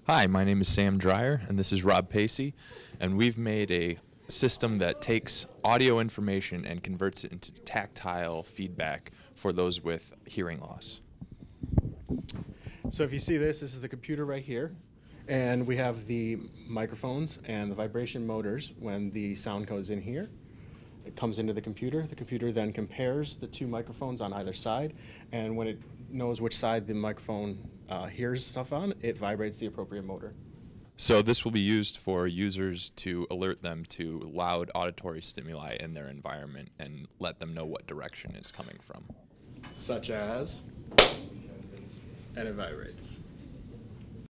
Hi, my name is Sam Dreyer, and this is Rob Pacey, and we've made a system that takes audio information and converts it into tactile feedback for those with hearing loss. So if you see this is the computer right here, and we have the microphones and the vibration motors. When the sound goes in here, it comes into the computer. The computer then compares the two microphones on either side, and when it knows which side the microphone hears stuff on, it vibrates the appropriate motor. So this will be used for users to alert them to loud auditory stimuli in their environment and let them know what direction it's coming from. Such as, and it vibrates.